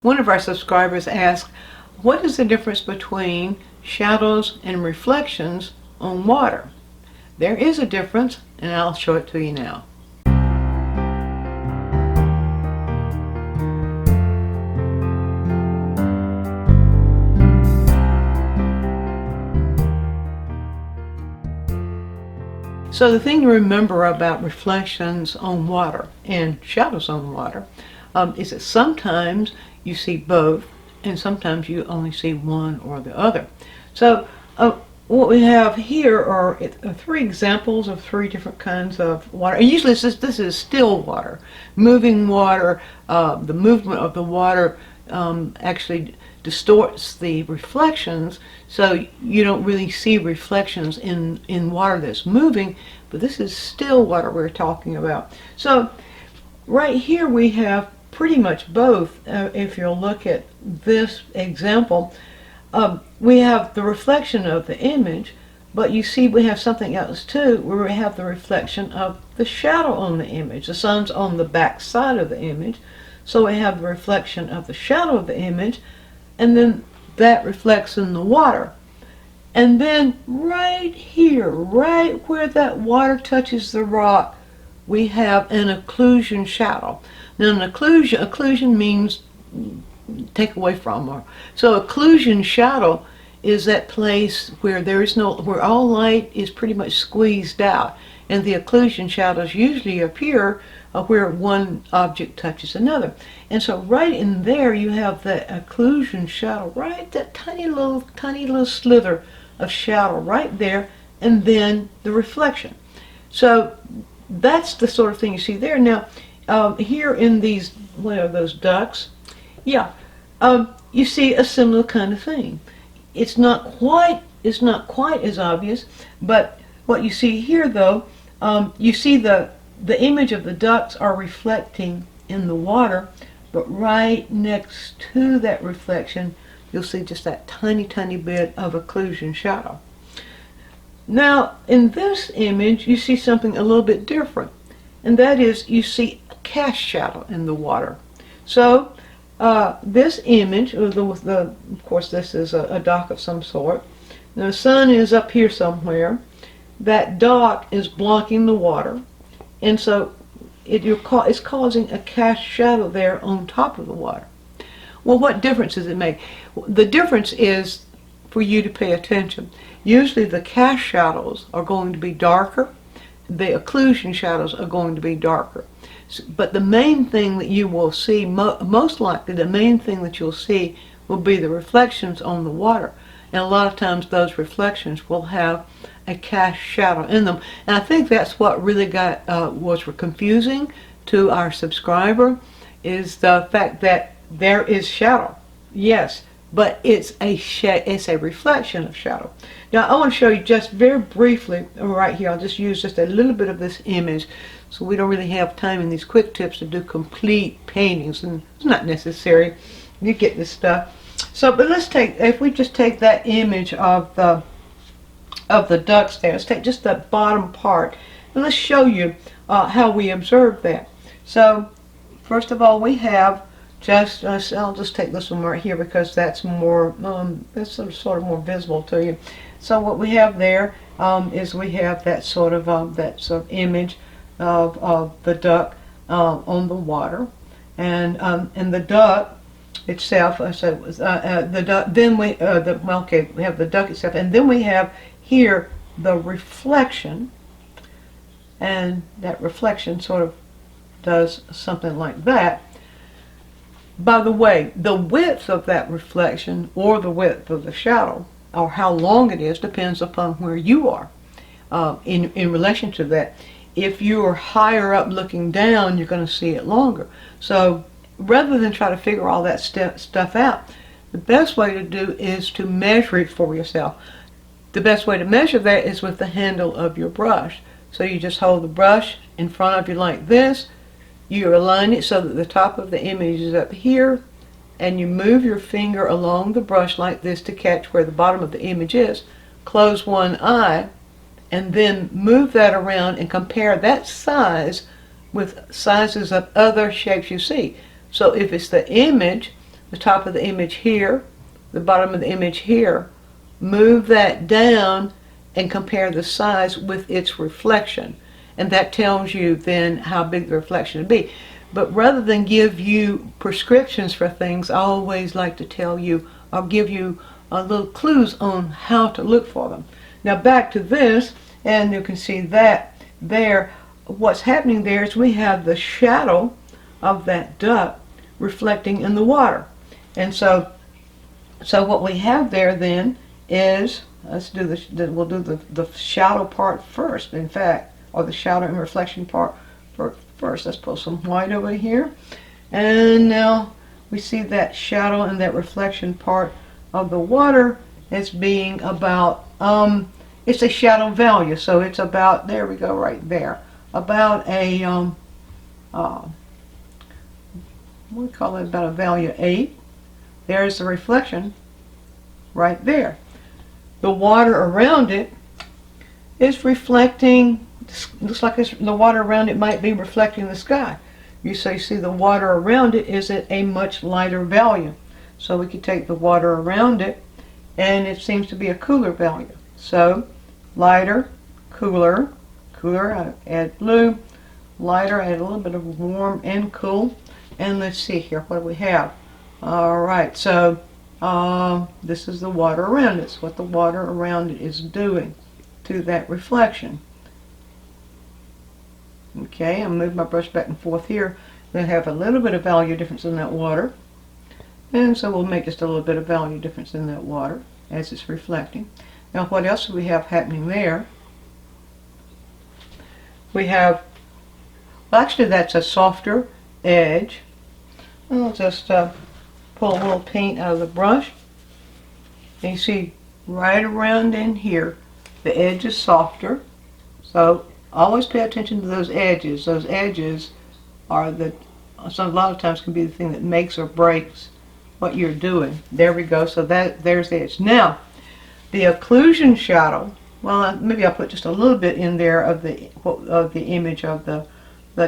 One of our subscribers asked, what is the difference between shadows and reflections on water? There is a difference, and I'll show it to you now. So the thing to remember about reflections on water and shadows on water is that sometimes you see both, and sometimes you only see one or the other. So what we have here are three examples of three different kinds of water. And usually this is still water, moving water. The movement of the water actually distorts the reflections, so you don't really see reflections in water that's moving, but this is still water we're talking about. So right here we have pretty much both. If you'll look at this example, we have the reflection of the image, but you see we have something else too, where we have the reflection of the shadow on the image. The sun's on the back side of the image, so we have the reflection of the shadow of the image, and then that reflects in the water. And then right here, right where that water touches the rock, we have an occlusion shadow. Now an occlusion means take away from. So occlusion shadow is that place where where all light is pretty much squeezed out, and the occlusion shadows usually appear where one object touches another. And so right in there you have the occlusion shadow, right, that tiny little slither of shadow right there, and then the reflection. So that's the sort of thing you see there. Now here in these, what are those, ducks? Yeah, you see a similar kind of thing. It's not quite as obvious, but what you see here though, you see the image of the ducks are reflecting in the water, but right next to that reflection you'll see just that tiny bit of occlusion shadow. Now in this image you see something a little bit different, and that is you see a cast shadow in the water. So this image, of course this is a dock of some sort. Now, the sun is up here somewhere. That dock is blocking the water, and so it's causing a cast shadow there on top of the water. Well, what difference does it make? The difference is for you to pay attention. Usually the cast shadows are going to be darker, the occlusion shadows are going to be darker. But the main thing that you will see, most likely the main thing that you'll see will be the reflections on the water. And a lot of times those reflections will have a cast shadow in them. And I think that's what really was confusing to our subscriber, is the fact that there is shadow. Yes, but it's a reflection of shadow. Now I want to show you just very briefly right here. I'll just use just a little bit of this image, so we don't really have time in these quick tips to do complete paintings, and it's not necessary. You get this stuff. So, but if we just take that image of the ducks there, let's take just that bottom part, and let's show you how we observe that. So, first of all, we have I'll just take this one right here because that's more that's sort of more visible to you. So what we have there is we have that sort of image of the duck on the water, and the duck itself. I said the duck. Then we we have the duck itself, and then we have here the reflection, and that reflection sort of does something like that. By the way, the width of that reflection or the width of the shadow, or how long it is, depends upon where you are in relation to that. If you are higher up looking down, you're going to see it longer. So rather than try to figure all that stuff out, the best way to do is to measure it for yourself. The best way to measure that is with the handle of your brush. So you just hold the brush in front of you like this. You align it so that the top of the image is up here, and you move your finger along the brush like this to catch where the bottom of the image is. Close one eye, and then move that around and compare that size with sizes of other shapes you see. So if it's the image, the top of the image here, the bottom of the image here, move that down and compare the size with its reflection. And that tells you then how big the reflection would be. But rather than give you prescriptions for things, I always like to tell you, I'll give you little clues on how to look for them. Now back to this, and you can see that there. What's happening there is we have the shadow of that duck reflecting in the water. And so what we have there then is, we'll do the shadow part first, in fact, or the shadow and reflection part first. Let's put some white over here. And now we see that shadow and that reflection part of the water as being about, it's a shadow value. So it's about, there we go, right there. About a, we call it about a value 8. There's the reflection right there. The water around it is reflecting, looks like the water around it might be reflecting the sky. You see the water around it is at a much lighter value. So we could take the water around it, and it seems to be a cooler value. So lighter, cooler, I add blue, lighter, add a little bit of warm and cool. And let's see here, what do we have? Alright, so this is the water around it. It's what the water around it is doing to that reflection. Okay, I'll move my brush back and forth here. Then have a little bit of value difference in that water. And so we'll make just a little bit of value difference in that water as it's reflecting. Now what else do we have happening there? We have, well actually that's a softer edge. I'll just pull a little paint out of the brush. And you see right around in here, the edge is softer. So always pay attention to those edges. Those edges are so a lot of times can be the thing that makes or breaks what you're doing. There we go. So there's the edge. Now, the occlusion shadow. Well, maybe I'll put just a little bit in there of the image of the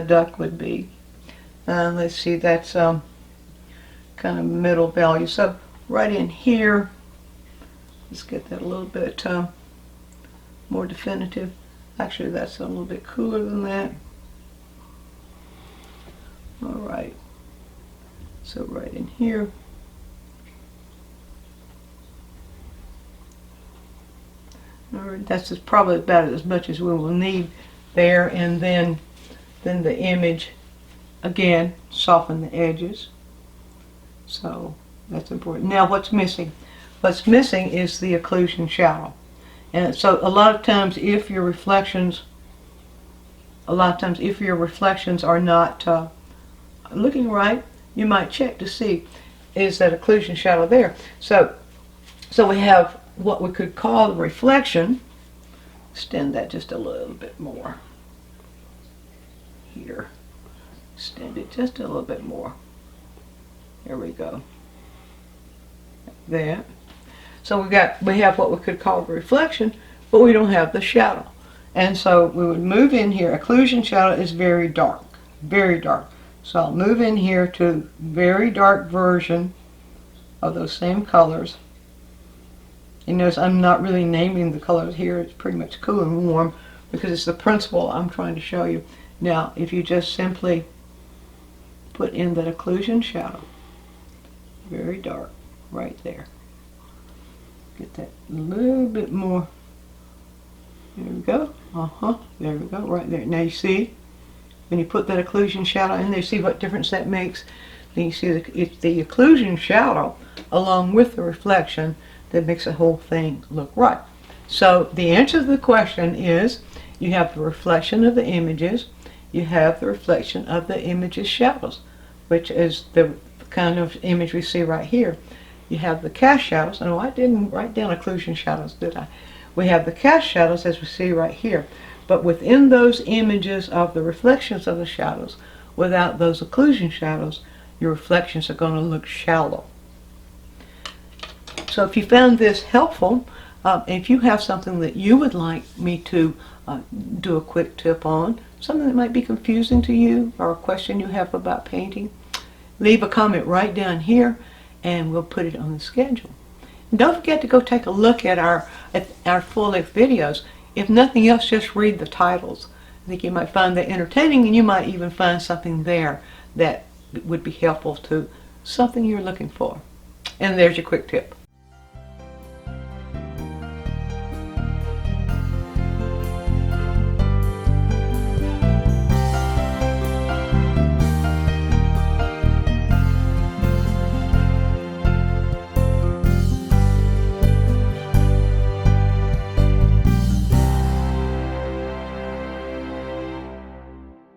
duck would be. Let's see. That's kind of middle value. So right in here, let's get that a little bit more definitive. Actually, that's a little bit cooler than that. All right. So right in here. All right, that's just probably about as much as we will need there, and then the image again, soften the edges. So that's important. Now what's missing? What's missing is the occlusion shadow. And so a lot of times if your reflections are not looking right, you might check to see, is that occlusion shadow there? So we have what we could call the reflection. Extend that just a little bit more here. Extend it just a little bit more. There we go. Like that. So we have what we could call the reflection, but we don't have the shadow. And so we would move in here. Occlusion shadow is very dark, very dark. So I'll move in here to very dark version of those same colors. You notice I'm not really naming the colors here. It's pretty much cool and warm because it's the principle I'm trying to show you. Now, if you just simply put in that occlusion shadow, very dark, right there. Get that a little bit more. There we go. There we go, right there. Now you see, when you put that occlusion shadow in there, see what difference that makes? Then you see it's the occlusion shadow along with the reflection that makes the whole thing look right. So the answer to the question is, you have the reflection of the images, you have the reflection of the image's shadows, which is the kind of image we see right here. You have the cast shadows. No, I didn't write down occlusion shadows, did I? We have the cast shadows as we see right here. But within those images of the reflections of the shadows, without those occlusion shadows, your reflections are going to look shallow. So if you found this helpful, if you have something that you would like me to do a quick tip on, something that might be confusing to you, or a question you have about painting, leave a comment right down here, and we'll put it on the schedule. And don't forget to go take a look at our full-length videos. If nothing else, just read the titles. I think you might find that entertaining, and you might even find something there that would be helpful to something you're looking for. And there's your quick tip.